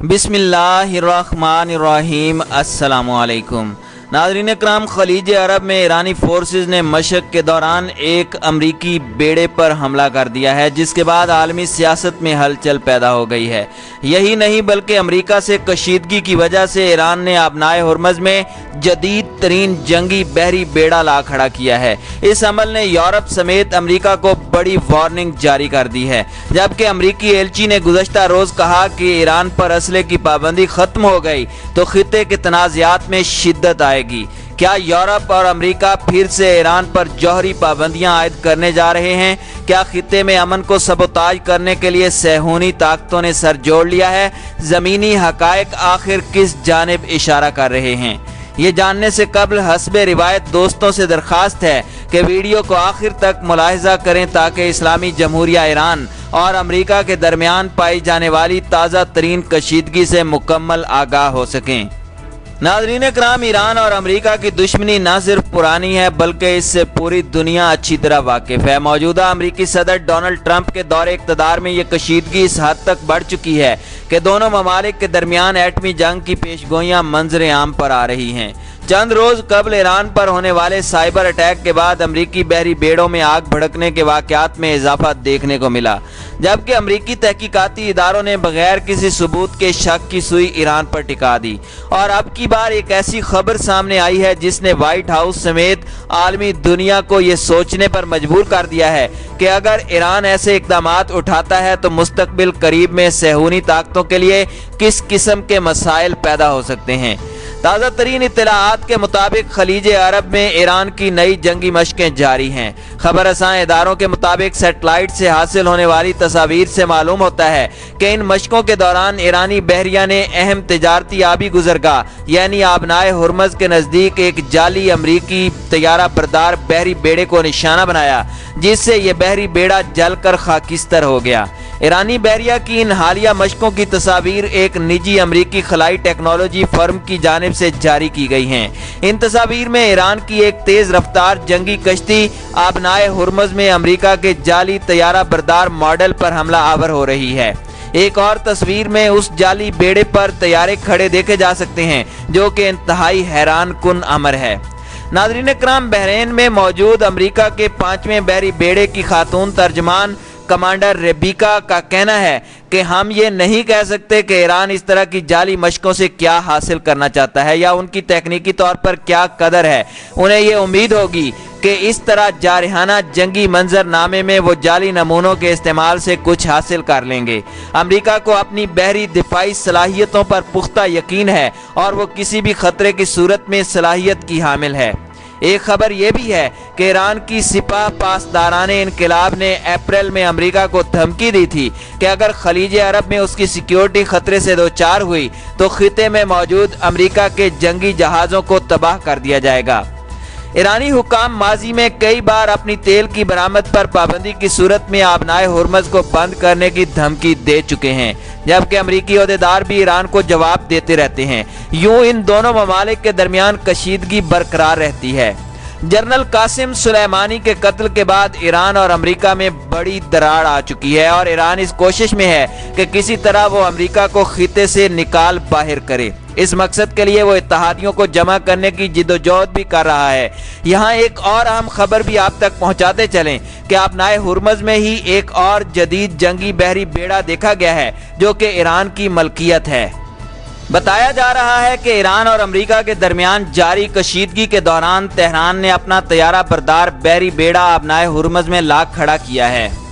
बिस्मिल्लाहिर्रहमानिर्रहीम। अस्सलामुअलैकुम नाज़रीन इकराम, खलीज अरब में ईरानी फोर्सेस ने मशक के दौरान एक अमरीकी बेड़े पर हमला कर दिया है, जिसके बाद आलमी सियासत में हलचल पैदा हो गई है। यही नहीं बल्कि अमरीका से कशीदगी की वजह से ईरान ने आबनाए हुर्मज़ में जदीद तरीन जंगी बहरी बेड़ा ला खड़ा किया है। इस अमल ने यूरोप समेत अमरीका को बड़ी वार्निंग जारी कर दी है, जबकि अमरीकी एलची ने गुज़श्ता रोज़ कहा कि ईरान पर असले की पाबंदी ख़त्म हो गई तो खित्ते के तनाज़ात में शिद्दत आएगी। क्या यूरोप और अमेरिका फिर से ईरान पर जौहरी पाबंदियां आयद करने जा रहे हैं? क्या खित्ते में अमन को सबोताज करने के लिए सहूनी ताकतों ने सर जोड़ लिया है? ज़मीनी हकायक आखिर किस जानिब इशारा कर रहे हैं? ये जानने से कबल हस्बे रिवायत दोस्तों से दरख्वास्त है कि वीडियो को आखिर तक मुलाहिजा करें ताकि इस्लामी जमहूरिया ईरान और अमेरिका के दरमियान पाई जाने वाली ताज़ा तरीन कशीदगी से मुकम्मल आगाह हो सकें। नाज़रीन इकराम, ईरान और अमेरिका की दुश्मनी न सिर्फ पुरानी है बल्कि इससे पूरी दुनिया अच्छी तरह वाकिफ है। मौजूदा अमेरिकी सदर डोनाल्ड ट्रंप के दौरे इक़्तिदार में ये कशीदगी इस हद तक बढ़ चुकी है कि दोनों ममालिक के दरमियान एटमी जंग की पेशगोइयाँ मंजर आम पर आ रही हैं। चंद रोज़ कबल ईरान पर होने वाले साइबर अटैक के बाद अमरीकी बहरी बेड़ों में आग भड़कने के वाक़यात में इजाफा देखने को मिला, जबकि अमरीकी तहकीकाती इदारों ने बगैर किसी सबूत के शक की सुई ईरान पर टिका दी। और अब की बार एक ऐसी खबर सामने आई है जिसने व्हाइट हाउस समेत आलमी दुनिया को ये सोचने पर मजबूर कर दिया है कि अगर ईरान ऐसे इक़दामात उठाता है तो मुस्तक़बिल करीब में सहूनी ताकतों के लिए किस किस्म के मसाइल पैदा हो सकते हैं। ताज़ा तरीन इत्तलाआत के मुताबिक खलीज अरब में ईरान की नई जंगी मशकें जारी हैं। खबर रसां इदारों के मुताबिक सेटेलाइट से हासिल होने वाली तस्वीर से मालूम होता है कि इन मशकों के दौरान ईरानी बहरिया ने अहम तिजारती आबी गुजरगाह यानी आबनाए हुर्मज़ के नज़दीक एक जाली अमरीकी तैयारा बरदार बहरी बेड़े को निशाना बनाया, जिससे यह बहरी बेड़ा जलकर खाकिस्तर हो गया। ईरानी बहरिया की इन हालिया मशकों की तस्वीर एक निजी अमरीकी खलाई टेक्नोलॉजी फर्म की जानिब से जारी की गई हैं। इन तस्वीर में ईरान की एक तेज रफ्तार जंगी कश्ती आबनाए हुर्मज़ में अमरीका के जाली तैयारा बरदार मॉडल पर हमला आवर हो रही है। एक और तस्वीर में उस जाली बेड़े पर तैयारे खड़े देखे जा सकते हैं, जो कि इंतहाई हैरान कुन अमर है। नाज़रीन इकराम, बहरीन में मौजूद अमरीका के 5वें बहरी बेड़े की खातून तर्जमान कमांडर रेबिका का कहना है कि हम ये नहीं कह सकते कि ईरान इस तरह की जाली मशकों से क्या हासिल करना चाहता है या उनकी तकनीकी तौर पर क्या कदर है। उन्हें ये उम्मीद होगी कि इस तरह जारहाना जंगी मंजरनामे में वो जाली नमूनों के इस्तेमाल से कुछ हासिल कर लेंगे। अमेरिका को अपनी बहरी दिफाई सलाहियतों पर पुख्ता यकीन है और वो किसी भी खतरे की सूरत में सलाहियत की हामिल है। एक खबर यह भी है कि ईरान की सिपाह पासदाराने इनकलाब ने अप्रैल में अमेरिका को धमकी दी थी कि अगर खलीज अरब में उसकी सिक्योरिटी खतरे से दो चार हुई तो खिते में मौजूद अमेरिका के जंगी जहाज़ों को तबाह कर दिया जाएगा। ईरानी हुकाम माजी में कई बार अपनी तेल की बरामद पर पाबंदी की सूरत में आबनाए हुर्मज़ को बंद करने की धमकी दे चुके हैं, जबकि अमरीकी ओहदेदार भी ईरान को जवाब देते रहते हैं। यूं इन दोनों ममालिक के दरमियान कशीदगी बरकरार रहती है। जनरल कासिम सुलेमानी के कत्ल के बाद ईरान और अमेरिका में बड़ी दरार आ चुकी है और ईरान इस कोशिश में है कि किसी तरह वो अमेरिका को खिते से निकाल बाहर करे। इस मकसद के लिए वो इत्तहादियों को जमा करने की जिद्दोजहद भी कर रहा है। यहाँ एक और अहम खबर भी आप तक पहुँचाते चलें कि आबनाए हुर्मज़ में ही एक और जदीद जंगी बहरी बेड़ा देखा गया है, जो कि ईरान की मलकियत है। बताया जा रहा है कि ईरान और अमेरिका के दरमियान जारी कशीदगी के दौरान तेहरान ने अपना तैयारा बरदार बहरी बेड़ा आबनाए हुर्मज़ में ला खड़ा किया है,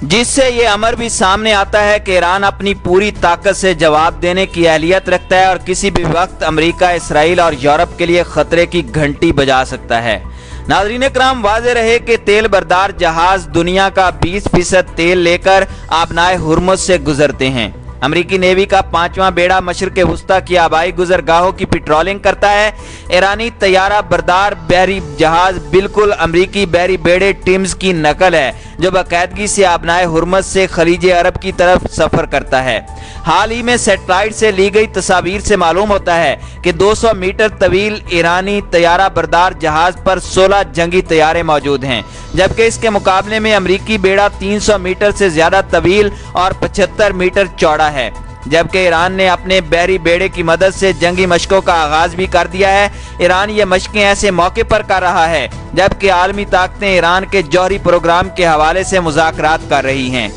जिससे ये अमर भी सामने आता है कि ईरान अपनी पूरी ताकत से जवाब देने की अहलियत रखता है और किसी भी वक्त अमेरिका, इसराइल और यूरोप के लिए खतरे की घंटी बजा सकता है। नाज़रीन इकराम, वाज़ेह रहे कि तेल बरदार जहाज दुनिया का 20% तेल लेकर आबनाए हुर्मज़ से गुजरते हैं। अमरीकी नेवी का 5वां बेड़ा मशरिक़ वुस्ता की आबाई गुजरगाहों की पेट्रोलिंग करता है। ईरानी तैयारा बरदार बहरी जहाज बिल्कुल अमरीकी बहरी बेड़े टिम्स की नकल है, जो बाकायदगी से आबनाए हुर्मज़ से खलीज अरब की तरफ सफ़र करता है। हाल ही में सेटेलाइट से ली गई तस्वीर से मालूम होता है कि 200 मीटर तवील ईरानी तैयारा बरदार जहाज पर 16 जंगी तैयारे मौजूद हैं, जबकि इसके मुकाबले में अमरीकी बेड़ा 300 मीटर से ज्यादा तवील और 75 मीटर चौड़ा है। जबकि ईरान ने अपने बहरी बेड़े की मदद से जंगी मशकों का आगाज भी कर दिया है। ईरान ये मशकें ऐसे मौके पर कर रहा है जबकि आलमी ताकतें ईरान के जौहरी प्रोग्राम के हवाले से मुज़ाकरात कर रही हैं।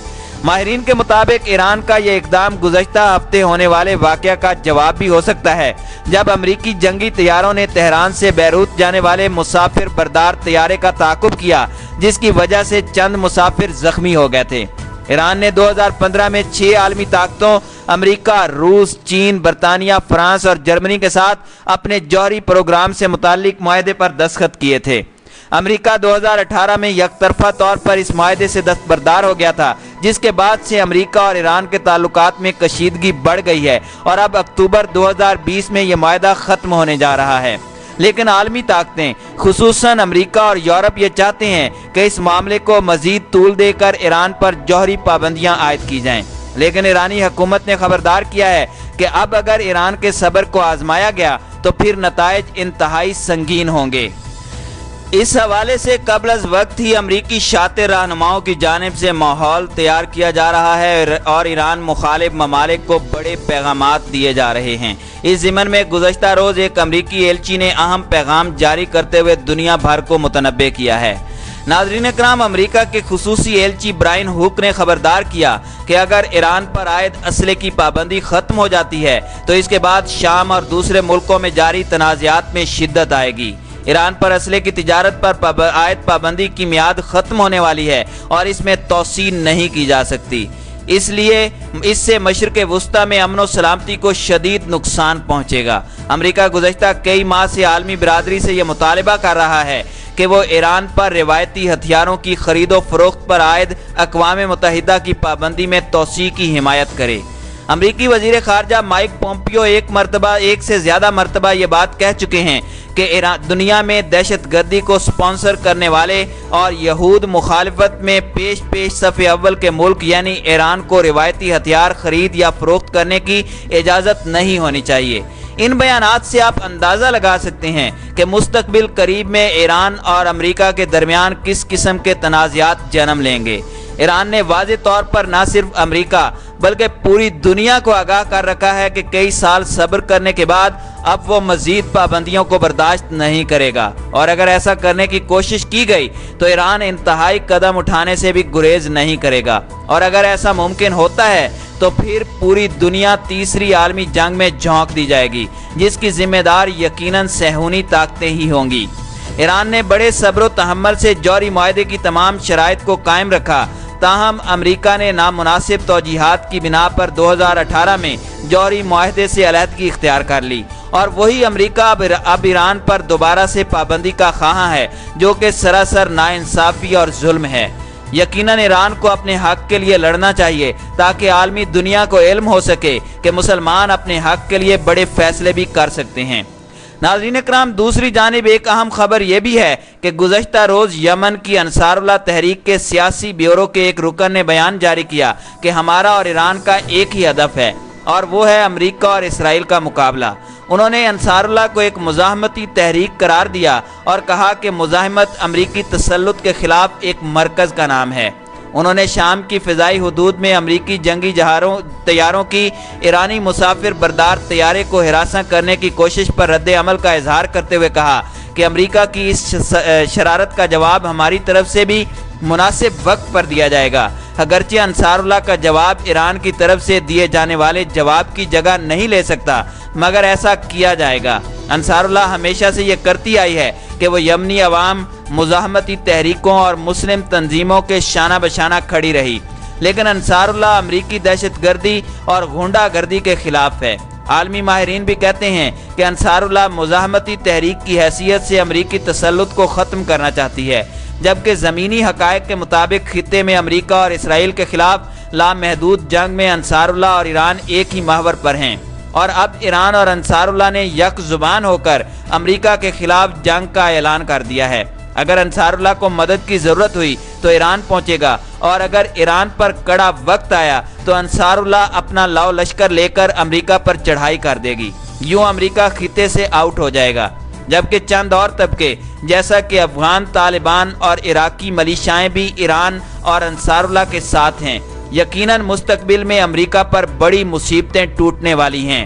माहिरीन के मुताबिक ईरान का यह इक़दाम गुज़श्ता हफ्ते होने वाले वाक़या का जवाब भी हो सकता है, जब अमरीकी जंगी तैयारों ने तेहरान से बैरूत जाने वाले मुसाफिर बरदार तैयारे का ताक़ुब किया, जिसकी वजह से चंद मुसाफिर जख्मी हो गए थे। ईरान ने 2015 में 6 आलमी ताकतों अमेरिका, रूस, चीन, बरतानिया, फ्रांस और जर्मनी के साथ अपने जौहरी प्रोग्राम से मुताल्लिक मुआहदे पर दस्तखत किए थे। अमेरिका 2018 में यकतरफा तौर पर इस मुआहदे से दस्तबरदार हो गया था, जिसके बाद से अमेरिका और ईरान के ताल्लुकात में कशीदगी बढ़ गई है और अब अक्टूबर 2020 में यह मुआहदा ख़त्म होने जा रहा है। लेकिन आलमी ताकतें खुसूसन अमेरिका और यूरोप ये चाहते हैं कि इस मामले को मजीद तूल देकर ईरान पर जौहरी पाबंदियां आयद की जाएं। लेकिन ईरानी हुकूमत ने खबरदार किया है कि अब अगर ईरान के सब्र को आजमाया गया तो फिर नताइज इंतहाई संगीन होंगे। इस हवाले से कबल अज़ वक्त ही अमरीकी शातिर रहनुमाओं की जानिब से माहौल तैयार किया जा रहा है और ईरान मुखालिफ ममालिक को बड़े पैगामात दिए जा रहे हैं। इस ज़िमन में गुज़श्ता रोज़ एक अमरीकी एलची ने अहम पैगाम जारी करते हुए दुनिया भर को मुतनब्बे किया है। नाज़रीन इकराम, अमरीका के खुसूसी एलची ब्रायन हुक ने खबरदार किया कि अगर ईरान पर आयद असले की पाबंदी ख़त्म हो जाती है तो इसके बाद शाम और दूसरे मुल्कों में जारी तनाज़ात में शिद्दत आएगी। ईरान पर असले की तिजारत पर आयद पाबंदी की मियाद ख़त्म होने वाली है और इसमें तोसी नहीं की जा सकती, इसलिए इससे मशरिक़ वुस्ता में अमन व सलामती को शदीद नुकसान पहुँचेगा। अमरीका गुज़श्ता कई माह से आलमी बिरादरी से यह मुतालबा कर रहा है कि वो ईरान पर रिवायती हथियारों की खरीदो फरोख्त पर आयद अक़वाम मुत्तहिदा की पाबंदी में तोसी की हिमायत करे। अमरीकी वज़ीर ख़ारजा माइक पोम्पियो एक से ज़्यादा मरतबा ये बात कह चुके हैं कि दुनिया में दहशतगर्दी को स्पॉन्सर करने वाले और यहूद मुखालिफत में पेश सफ़े अव्वल के मुल्क यानी ईरान को रिवायती हथियार खरीद या फरोख्त करने की इजाज़त नहीं होनी चाहिए। इन बयानात से आप अंदाज़ा लगा सकते हैं कि मुस्तकबिल करीब में ईरान और अमेरिका के दरमियान किस किस्म के तनाज़ात जन्म लेंगे। ईरान ने वाज़े तौर पर न सिर्फ अमेरिका बल्कि पूरी दुनिया को आगाह कर रखा है कि कई साल सब्र करने के बाद अब वो मजीद पाबंदियों को बर्दाश्त नहीं करेगा और अगर ऐसा करने की कोशिश की गई तो ईरान इंतहाई कदम उठाने से भी गुरेज नहीं करेगा और अगर ऐसा मुमकिन होता है तो फिर पूरी दुनिया तीसरी आलमी जंग में झोंक दी जाएगी, जिसकी जिम्मेदार यकीनन सहूनी ताकतें ही होंगी। ईरान ने बड़े सब्र व तहम्मुल से जौहरी मुआहदे की तमाम शराइत को कायम रखा, ताहम अमेरिका ने नामुनासिब तौजीहात की बिना पर 2018 में जौहरी मुआहदे से अलहदगी इख्तियार कर ली और वही अमेरिका अब ईरान पर दोबारा से पाबंदी का ख़्वाह है, जो कि सरासर नाइंसाफ़ी और जुल्म है। यकीनन ईरान को अपने हक के लिए लड़ना चाहिए ताकि आलमी दुनिया को इल्म हो सके कि मुसलमान अपने हक के लिए बड़े फैसले भी कर सकते हैं। नाज़रीन इकराम, दूसरी जानिब एक अहम खबर यह भी है कि गुज़श्ता रोज़ यमन की अंसारुल्लाह तहरीक के सियासी ब्यूरो के एक रुकन ने बयान जारी किया कि हमारा और ईरान का एक ही हदफ है और वो है अमेरिका और इसराइल का मुकाबला। उन्होंने अंसारुल्लाह को एक मुज़ाहमती तहरीक करार दिया और कहा कि मुज़ाहमत अमरीकी तसल्लुत के खिलाफ एक मरकज़ का नाम है। उन्होंने शाम की फ़िज़ाई हुदूद में अमरीकी जंगी तैयारों की ईरानी मुसाफिर बरदार तैयारे को हिरासा करने की कोशिश पर रद्द अमल का इजहार करते हुए कहा कि अमरीका की इस शरारत का जवाब हमारी तरफ से भी मुनासिब वक्त पर दिया जाएगा। अगरचे अंसारुल्लाह का जवाब ईरान की तरफ से दिए जाने वाले जवाब की जगह नहीं ले सकता, मगर ऐसा किया जाएगा। अंसारुल्लाह हमेशा से ये करती आई है कि वो यमनी अवाम, मुज़ाहमती तहरीकों और मुस्लिम तंजीमों के शाना बशाना खड़ी रही, लेकिन अंसारुल्लाह अमरीकी दहशतगर्दी और गुंडागर्दी के खिलाफ है। आलमी माहिरीन भी कहते हैं कि अंसारुल्लाह मुज़ाहमती तहरीक की हैसियत से अमरीकी तसल्लुत को ख़त्म करना चाहती है, जबकि ज़मीनी हक़ाइक़ के मुताबिक खित्ते में अमरीका और इसराइल के खिलाफ लामहदूद जंग में अंसारुल्लाह और ईरान एक ही महवर पर हैं और अब ईरान और अंसारुल्लाह ने यक ज़ुबान होकर अमरीका के खिलाफ जंग का ऐलान कर दिया है। अगर अंसारुल्लाह को मदद की ज़रूरत हुई तो ईरान पहुंचेगा और अगर ईरान पर कड़ा वक्त आया तो अंसारुल्लाह अपना लाव लश्कर लेकर अमरीका पर चढ़ाई कर देगी। यूं अमरीका खित्ते से आउट हो जाएगा, जबकि चंद और तबके जैसा कि अफगान तालिबान और इराकी मलिशियाएं भी ईरान और अंसारुल्लाह के साथ हैं। یقیناً مستقبل میں امریکہ پر بڑی مصیبتیں ٹوٹنے والی ہیں۔